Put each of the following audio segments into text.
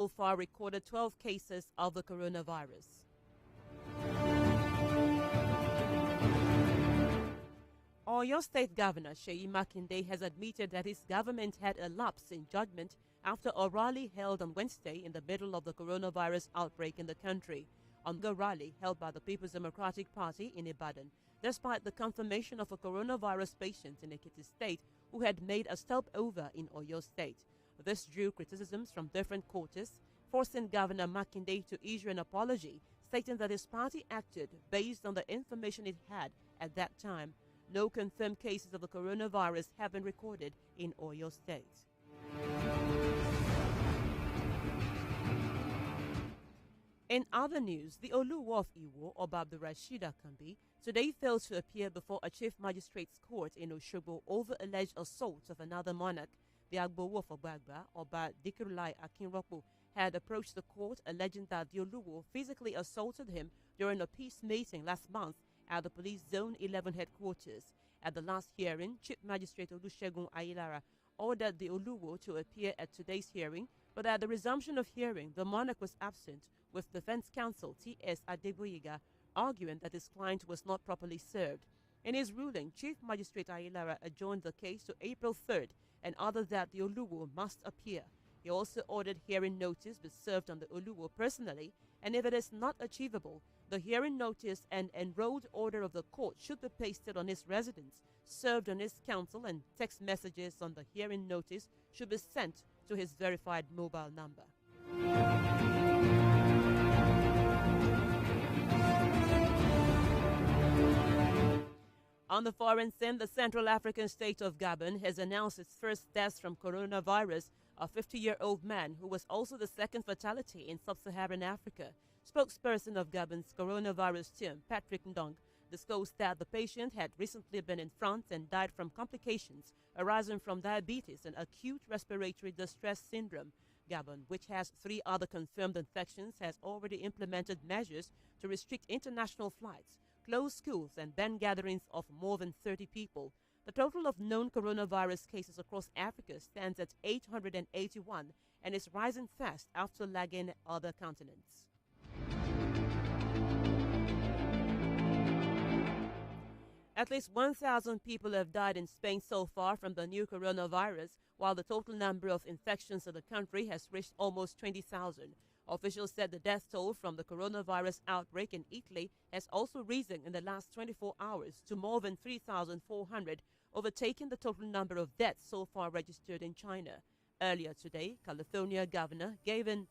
So far recorded 12 cases of the coronavirus. Oyo State Governor Seyi Makinde has admitted that his government had a lapse in judgment after a rally held on Wednesday in the middle of the coronavirus outbreak in the country. On the rally held by the People's Democratic Party in Ibadan, despite the confirmation of a coronavirus patient in Ekiti State who had made a stopover in Oyo State. This drew criticisms from different quarters, forcing Governor Makinde to issue an apology, stating that his party acted based on the information it had at that time. No confirmed cases of the coronavirus have been recorded in Oyo State. In other news, the Oluwo of Iwo, Oba Abdulrasheed Akanbi, today failed to appear before a chief magistrate's court in Osogbo over alleged assault of another monarch. The Agbowo of Obagba, Oba Dikirulai Akinropo, had approached the court alleging that the Oluwo physically assaulted him during a peace meeting last month at the Police Zone 11 headquarters. At the last hearing, Chief Magistrate Olusegun Ayilara ordered the Oluwo to appear at today's hearing, but at the resumption of hearing, the monarch was absent, with Defense Counsel T.S. Adeboyiga arguing that his client was not properly served. In his ruling, Chief Magistrate Ayilara adjourned the case to April 3rd and ordered that the Oluwo must appear. He also ordered hearing notice be served on the Oluwo personally, and if it is not achievable, the hearing notice and enrolled order of the court should be pasted on his residence, served on his counsel, and text messages on the hearing notice should be sent to his verified mobile number. On the foreign scene, the Central African state of Gabon has announced its first death from coronavirus, a 50-year-old man who was also the second fatality in sub-Saharan Africa. Spokesperson of Gabon's coronavirus team, Patrick Ndong, disclosed that the patient had recently been in France and died from complications arising from diabetes and acute respiratory distress syndrome. Gabon, which has 3 other confirmed infections, has already implemented measures to restrict international flights, close schools, and ban gatherings of more than 30 people. The total of known coronavirus cases across Africa stands at 881 and is rising fast after lagging other continents. At least 1,000 people have died in Spain so far from the new coronavirus, while the total number of infections in the country has reached almost 20,000. Officials said the death toll from the coronavirus outbreak in Italy has also risen in the last 24 hours to more than 3,400, overtaking the total number of deaths so far registered in China. Earlier today, California Governor Gavin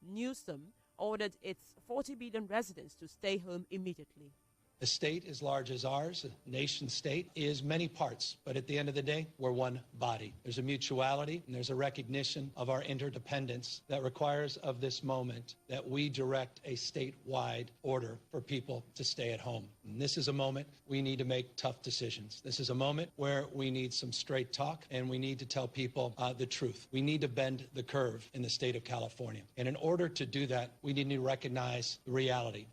Newsom ordered its 40 million residents to stay home immediately. A state as large as ours, a nation state, is many parts, but at the end of the day, we're one body. There's a mutuality and there's a recognition of our interdependence that requires of this moment that we direct a statewide order for people to stay at home. And this is a moment we need to make tough decisions. This is a moment where we need some straight talk and we need to tell people the truth. We need to bend the curve in the state of California. And in order to do that, we need to recognize the reality.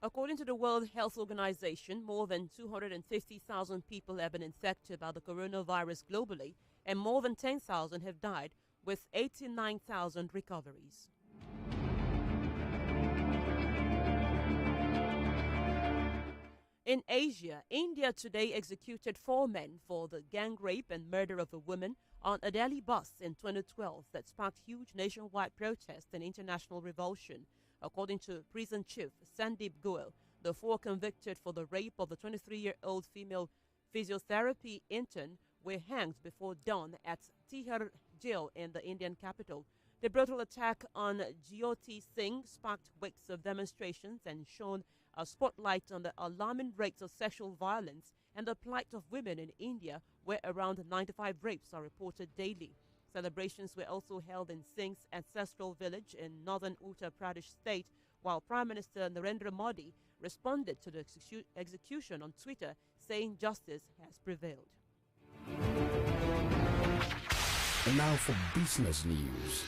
According to the World Health Organization, more than 250,000 people have been infected by the coronavirus globally, and more than 10,000 have died, with 89,000 recoveries. In Asia, India today executed 4 men for the gang rape and murder of a woman on a Delhi bus in 2012 that sparked huge nationwide protests and international revulsion. According to prison chief Sandeep Goel, the 4 convicted for the rape of the 23-year-old female physiotherapy intern were hanged before dawn at Tihar jail in the Indian capital. The brutal attack on Jyoti Singh sparked weeks of demonstrations and shone a spotlight on the alarming rates of sexual violence and the plight of women in India, where around 95 rapes are reported daily. Celebrations were also held in Singh's ancestral village in northern Uttar Pradesh state, while Prime Minister Narendra Modi responded to the execution on Twitter, saying justice has prevailed. And now for business news.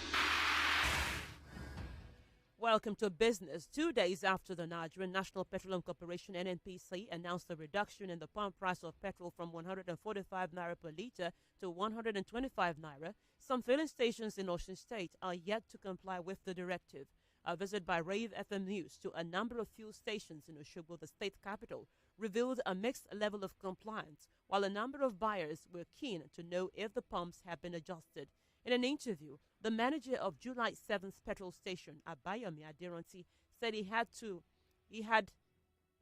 Well, welcome to business. 2 days after the Nigerian National Petroleum Corporation (NNPC) announced a reduction in the pump price of petrol from 145 naira per litre to 125 naira, some filling stations in Osun State are yet to comply with the directive. A visit by Rave FM News to a number of fuel stations in Osogbo, the state capital, revealed a mixed level of compliance, while a number of buyers were keen to know if the pumps have been adjusted. In an interview, the manager of July 7th petrol station, Abayomi Adiranti, said he had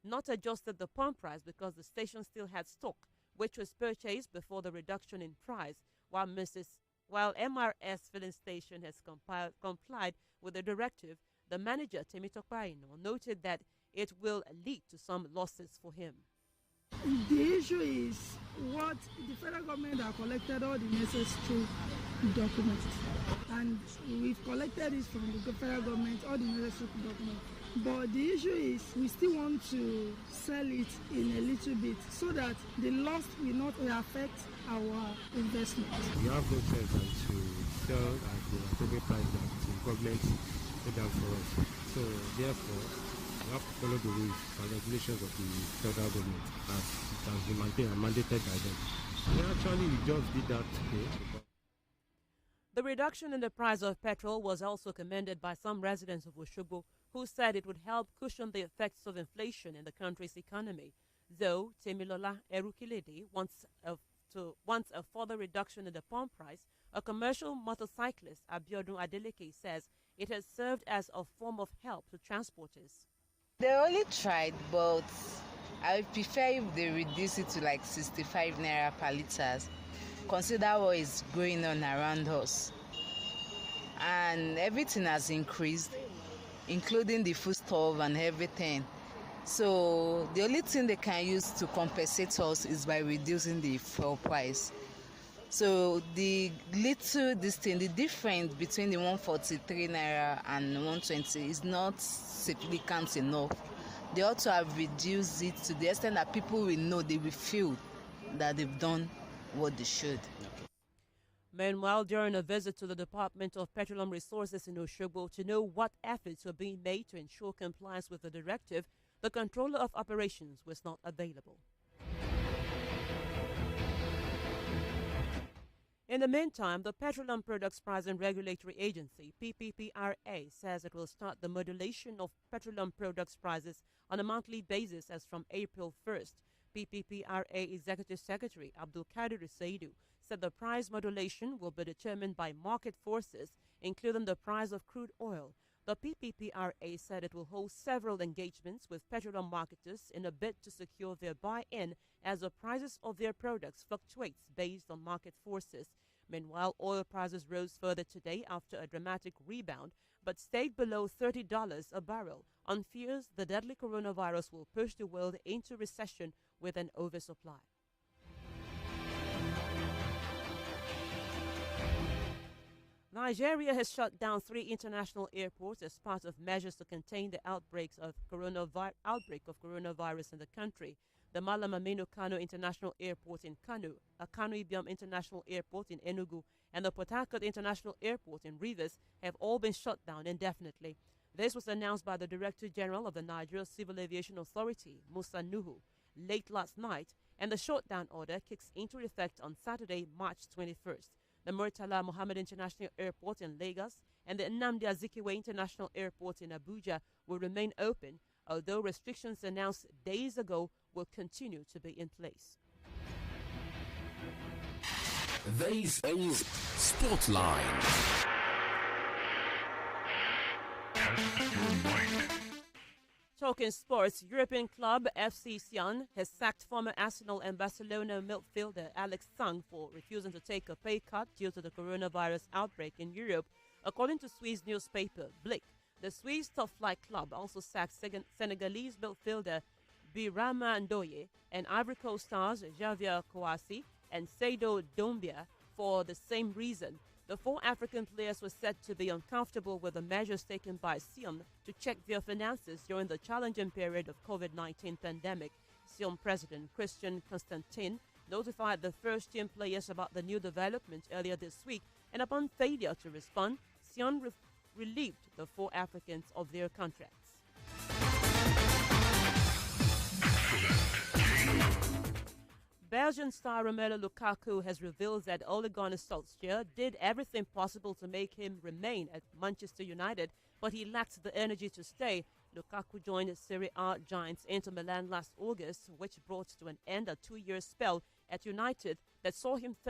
not adjusted the pump price because the station still had stock, which was purchased before the reduction in price, while MRS filling station has complied with the directive. The manager, Temitope Aino, noted that it will lead to some losses for him. The issue is what the federal government have collected all the necessary documents, and we've collected it from the federal government, all the necessary documents. But the issue is we still want to sell it in a little bit so that the loss will not affect our investment. We have no choice than to sell at the appropriate price that the government put down for us. So therefore, we have to follow the rules and regulations of the federal government as it has been maintained and mandated by them. We just did that today. The reduction in the price of petrol was also commended by some residents of Osogbo, who said it would help cushion the effects of inflation in the country's economy. Though Temilola Erukilede wants a further reduction in the pump price, a commercial motorcyclist, Abiodun Adeleke, says it has served as a form of help to transporters. They only tried, but I would prefer if they reduce it to like 65 naira per litre. Consider what is going on around us. And everything has increased, including the foodstuff and everything. So the only thing they can use to compensate us is by reducing the fuel price. So the difference between the 143 naira and 120 is not significant enough. They ought to have reduced it to the extent that people will know, they will feel that they've done what they should. Meanwhile, during a visit to the Department of Petroleum Resources in Osogbo to know what efforts were being made to ensure compliance with the directive, the controller of operations was not available. In the meantime, the Petroleum Products Pricing Regulatory Agency, PPPRA, says it will start the modulation of petroleum products prices on a monthly basis as from April 1st. PPPRA Executive Secretary Abdul Kadir Saidu said the price modulation will be determined by market forces, including the price of crude oil. The PPPRA said it will hold several engagements with petroleum marketers in a bid to secure their buy-in as the prices of their products fluctuates based on market forces. Meanwhile, oil prices rose further today after a dramatic rebound, but stayed below $30 a barrel on fears the deadly coronavirus will push the world into recession with an oversupply. Nigeria has shut down 3 international airports as part of measures to contain the outbreak of coronavirus in the country. The Malam Aminu Kano International Airport in Kano, Kano Ibiam International Airport in Enugu, and the Port Harcourt International Airport in Rivers have all been shut down indefinitely. This was announced by the Director General of the Nigeria Civil Aviation Authority, Musa Nuhu, late last night, and the shutdown order kicks into effect on Saturday, March 21st. The Murtala Mohammed International Airport in Lagos and the Nnamdi Azikiwe International Airport in Abuja will remain open, although restrictions announced days ago will continue to be in place. This is Spotlight. Talking sports, European club FC Sion has sacked former Arsenal and Barcelona midfielder Alex Sung for refusing to take a pay cut due to the coronavirus outbreak in Europe. According to Swiss newspaper Blick, the Swiss top-flight club also sacked Senegalese midfielder Birama Ndoye and Ivory Coast stars Javier Kouassi and Seydou Doumbia for the same reason. The 4 African players were said to be uncomfortable with the measures taken by Sion to check their finances during the challenging period of COVID-19 pandemic. Sion president Christian Constantin notified the first-team players about the new development earlier this week, and upon failure to respond, Sion relieved the 4 Africans of their contracts. Belgian star Romelu Lukaku has revealed that Ole Gunnar Solskjaer did everything possible to make him remain at Manchester United, but he lacked the energy to stay. Lukaku joined Serie A giants Inter Milan last August, which brought to an end a 2-year spell at United that saw him face